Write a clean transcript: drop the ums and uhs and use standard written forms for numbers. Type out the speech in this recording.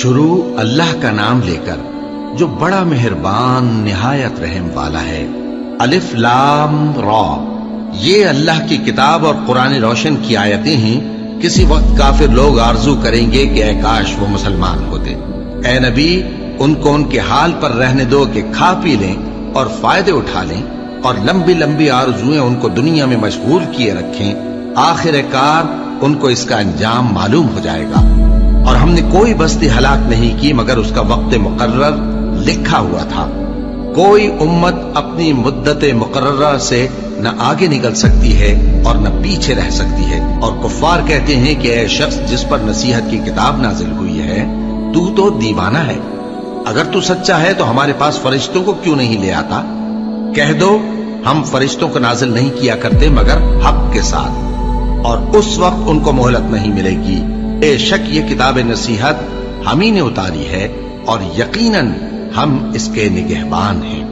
شروع اللہ کا نام لے کر جو بڑا مہربان نہایت رحم والا ہے۔ الف لام را، یہ اللہ کی کتاب اور قرآن روشن کی آیتیں ہیں۔ کسی وقت کافر لوگ آرزو کریں گے کہ اے کاش وہ مسلمان ہوتے۔ اے نبی، ان کو ان کے حال پر رہنے دو کہ کھا پی لیں اور فائدے اٹھا لیں، اور لمبی لمبی آرزویں ان کو دنیا میں مشغول کیے رکھیں۔ آخر کار ان کو اس کا انجام معلوم ہو جائے گا۔ اور ہم نے کوئی بستی ہلاک نہیں کی مگر اس کا وقت مقرر لکھا ہوا تھا۔ کوئی امت اپنی مدت مقررہ سے نہ آگے نکل سکتی ہے اور نہ پیچھے رہ سکتی ہے۔ اور کفار کہتے ہیں کہ اے شخص جس پر نصیحت کی کتاب نازل ہوئی ہے، تو دیوانہ ہے۔ اگر تو سچا ہے تو ہمارے پاس فرشتوں کو کیوں نہیں لے آتا؟ کہہ دو ہم فرشتوں کو نازل نہیں کیا کرتے مگر حق کے ساتھ، اور اس وقت ان کو مہلت نہیں ملے گی۔ بے شک یہ کتاب نصیحت ہم ہی نے اتاری ہے، اور یقیناً ہم اس کے نگہبان ہیں۔